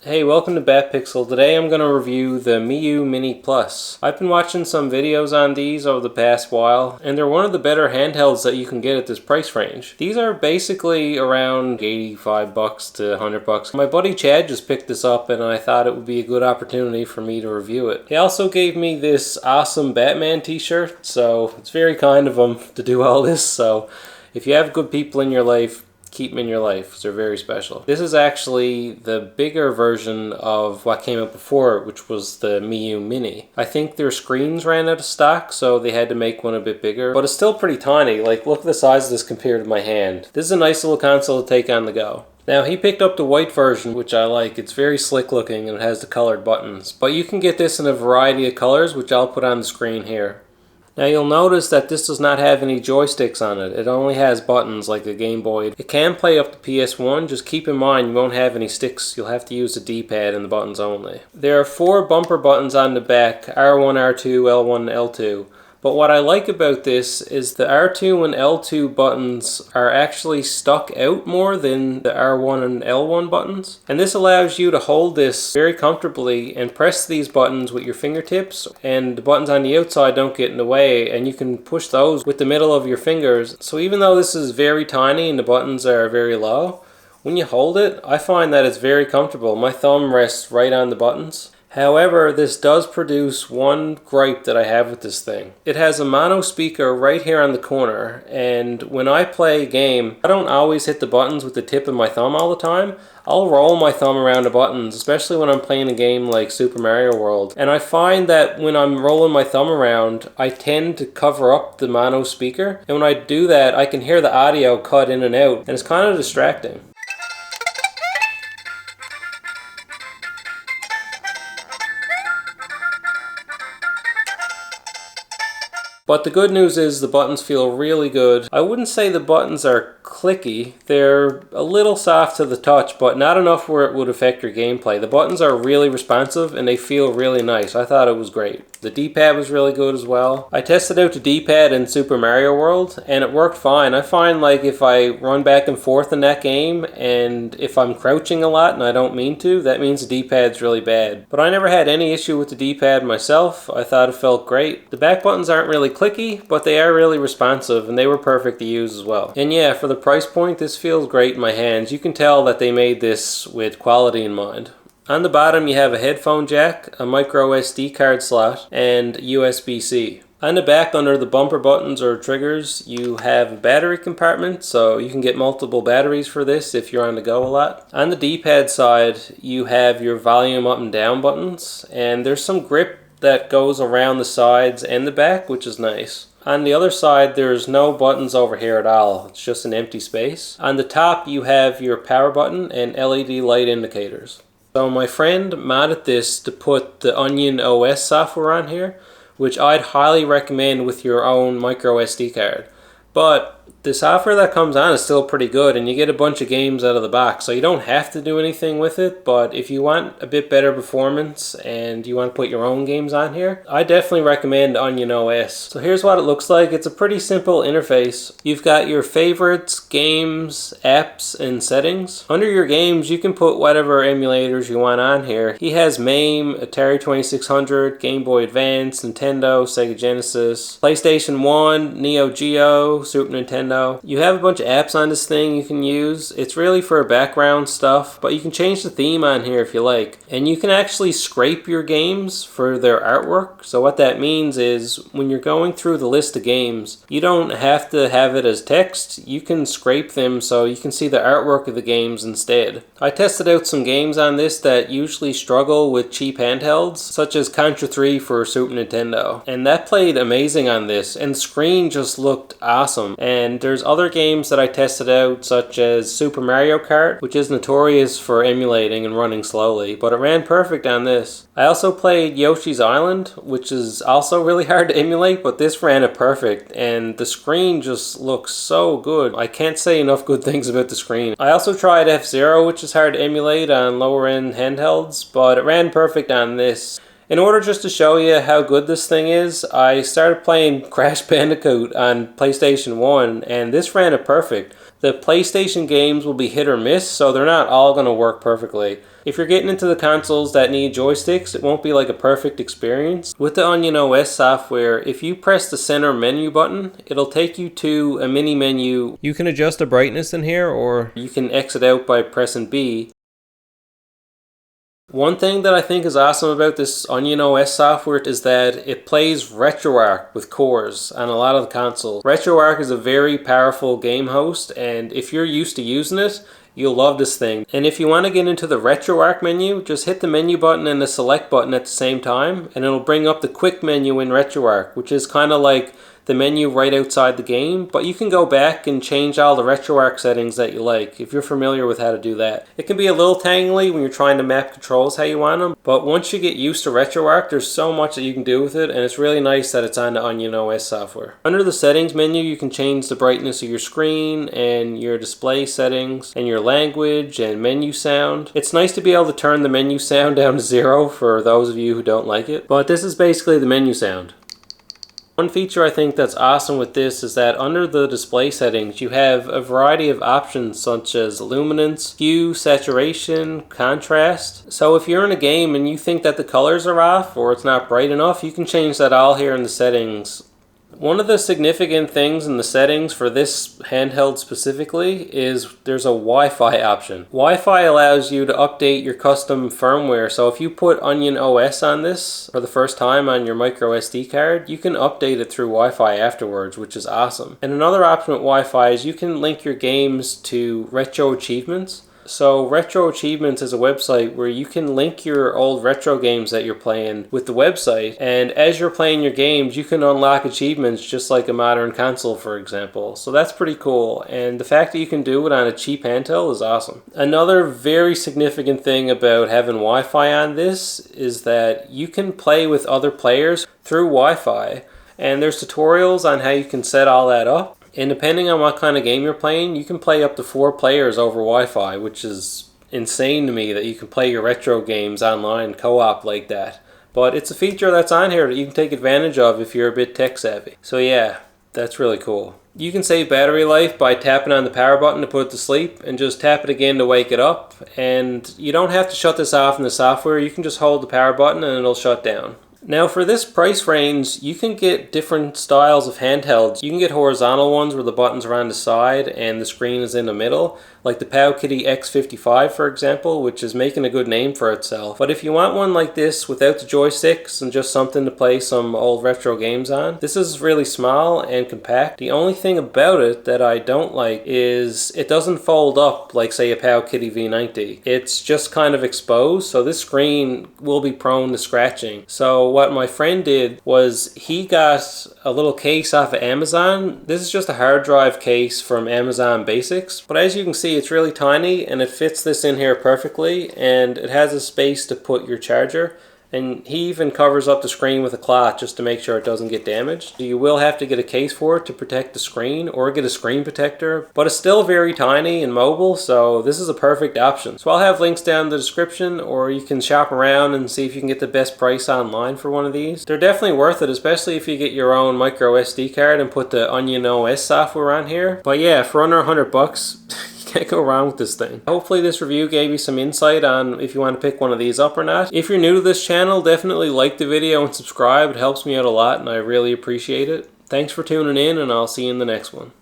Hey, welcome to Batpixel. Today I'm going to review the Miyoo Mini Plus. I've been watching some videos on these over the past while, and they're one of the better handhelds that you can get at this price range. These are basically around $85 to $100. My buddy Chad just picked this up and I thought it would be a good opportunity for me to review it. He also gave me this awesome Batman t-shirt, so it's very kind of him to do all this. So if you have good people in your life, keep them in your life because they're very special. This is actually the bigger version of what came out before it, which was the Miyoo Mini. I think their screens ran out of stock, so they had to make one a bit bigger, but it's still pretty tiny. Like, look at the size of this compared to my hand. This is a nice little console to take on the go. Now, he picked up the white version, which I like. It's very slick looking and it has the colored buttons. But you can get this in a variety of colors, which I'll put on the screen here. Now you'll notice that this does not have any joysticks on it. It only has buttons like a Game Boy. It can play up to PS1, just keep in mind you won't have any sticks. You'll have to use the D-pad and the buttons only. There are 4 bumper buttons on the back, R1, R2, L1, and L2. But what I like about this is the R2 and L2 buttons are actually stuck out more than the R1 and L1 buttons. And this allows you to hold this very comfortably and press these buttons with your fingertips, and the buttons on the outside don't get in the way, and you can push those with the middle of your fingers. So even though this is very tiny and the buttons are very low, when you hold it, I find that it's very comfortable. My thumb rests right on the buttons. However, this does produce one gripe that I have with this thing. It has a mono speaker right here on the corner, and when I play a game, I don't always hit the buttons with the tip of my thumb all the time. I'll roll my thumb around the buttons, especially when I'm playing a game like Super Mario World. And I find that when I'm rolling my thumb around, I tend to cover up the mono speaker. And when I do that, I can hear the audio cut in and out, and it's kind of distracting. But the good news is the buttons feel really good. I wouldn't say the buttons are clicky. They're a little soft to the touch, but not enough where it would affect your gameplay. The buttons are really responsive and they feel really nice. I thought it was great. The D-pad was really good as well. I tested out the D-pad in Super Mario World and it worked fine. I find like if I run back and forth in that game and if I'm crouching a lot and I don't mean to, that means the D-pad's really bad. But I never had any issue with the D-pad myself. I thought it felt great. The back buttons aren't really clicky, but they are really responsive and they were perfect to use as well. And yeah, for the price point, this feels great in my hands. You can tell that they made this with quality in mind. On the bottom you have a headphone jack, a micro SD card slot, and USB-C. On the back, under the bumper buttons or triggers, you have a battery compartment, so you can get multiple batteries for this if you're on the go a lot. On the D-pad side, you have your volume up and down buttons, and there's some grip that goes around the sides and the back, which is nice. On the other side, there's no buttons over here at all. It's just an empty space. On the top, you have your power button and LED light indicators. So my friend modded this to put the Onion OS software on here, which I'd highly recommend with your own micro SD card. But the software that comes on is still pretty good and you get a bunch of games out of the box, so you don't have to do anything with it. But if you want a bit better performance and you want to put your own games on here, I definitely recommend Onion OS. So here's what it looks like. It's a pretty simple interface. You've got your favorites, games, apps, and settings. Under your games, you can put whatever emulators you want on here. He has MAME, Atari 2600, Game Boy Advance, Nintendo, Sega Genesis, PlayStation 1, Neo Geo, Super Nintendo. You have a bunch of apps on this thing you can use. It's really for background stuff, but you can change the theme on here if you like. And you can actually scrape your games for their artwork. So what that means is when you're going through the list of games, you don't have to have it as text. You can scrape them so you can see the artwork of the games instead. I tested out some games on this that usually struggle with cheap handhelds, such as Contra 3 for Super Nintendo. And that played amazing on this, and the screen just looked awesome. And there's other games that I tested out, such as Super Mario Kart, which is notorious for emulating and running slowly, but it ran perfect on this. I also played Yoshi's Island, which is also really hard to emulate, but this ran it perfect, and the screen just looks so good. I can't say enough good things about the screen. I also tried F-Zero, which is hard to emulate on lower end handhelds, but it ran perfect on this. In order just to show you how good this thing is, I started playing Crash Bandicoot on PlayStation 1, and this ran it perfect. The PlayStation games will be hit or miss, so they're not all going to work perfectly. If you're getting into the consoles that need joysticks, it won't be like a perfect experience. With the Onion OS software, if you press the center menu button, it'll take you to a mini menu. You can adjust the brightness in here, or you can exit out by pressing B. One thing that I think is awesome about this Onion OS software is that it plays RetroArch with cores on a lot of the consoles. RetroArch is a very powerful game host, and if you're used to using it, you'll love this thing. And if you want to get into the RetroArch menu, just hit the menu button and the select button at the same time, and it'll bring up the quick menu in RetroArch, which is kind of like the menu right outside the game, but you can go back and change all the RetroArch settings that you like if you're familiar with how to do that. It can be a little tangly when you're trying to map controls how you want them, but once you get used to RetroArch, there's so much that you can do with it, and it's really nice that it's on the Onion OS software. Under the settings menu, you can change the brightness of your screen and your display settings and your language and menu sound. It's nice to be able to turn the menu sound down to 0 for those of you who don't like it, but this is basically the menu sound. One feature I think that's awesome with this is that under the display settings you have a variety of options such as luminance, hue, saturation, contrast. So if you're in a game and you think that the colors are off or it's not bright enough, you can change that all here in the settings. One of the significant things in the settings for this handheld specifically is there's a Wi-Fi option. Wi-Fi allows you to update your custom firmware, so if you put Onion OS on this for the first time on your micro SD card, you can update it through Wi-Fi afterwards, which is awesome. And another option with Wi-Fi is you can link your games to retro achievements. So Retro Achievements is a website where you can link your old retro games that you're playing with the website, and as you're playing your games you can unlock achievements just like a modern console, for example. So that's pretty cool, and the fact that you can do it on a cheap handheld is awesome. Another very significant thing about having Wi-Fi on this is that you can play with other players through Wi-Fi, and there's tutorials on how you can set all that up. And depending on what kind of game you're playing, you can play up to 4 players over Wi-Fi, which is insane to me that you can play your retro games online co-op like that. But it's a feature that's on here that you can take advantage of if you're a bit tech savvy. So yeah, that's really cool. You can save battery life by tapping on the power button to put it to sleep and just tap it again to wake it up. And you don't have to shut this off in the software, you can just hold the power button and it'll shut down. Now for this price range, you can get different styles of handhelds. You can get horizontal ones where the buttons are on the side and the screen is in the middle, like the Powkiddy X55 for example, which is making a good name for itself. But if you want one like this without the joysticks and just something to play some old retro games on, this is really small and compact. The only thing about it that I don't like is it doesn't fold up like say a Powkiddy V90. It's just kind of exposed, so this screen will be prone to scratching. So what my friend did was he got a little case off of Amazon. This is just a hard drive case from Amazon Basics, but as you can see it's really tiny and it fits this in here perfectly, and it has a space to put your charger. And he even covers up the screen with a cloth just to make sure it doesn't get damaged. You will have to get a case for it to protect the screen or get a screen protector, but it's still very tiny and mobile, so this is a perfect option. So I'll have links down in the description, or you can shop around and see if you can get the best price online for one of these. They're definitely worth it, especially if you get your own micro SD card and put the Onion OS software on here. But yeah, for under $100, can't go wrong with this thing. Hopefully this review gave you some insight on if you want to pick one of these up or not. If you're new to this channel, definitely like the video and subscribe. It helps me out a lot and I really appreciate it. Thanks for tuning in, and I'll see you in the next one.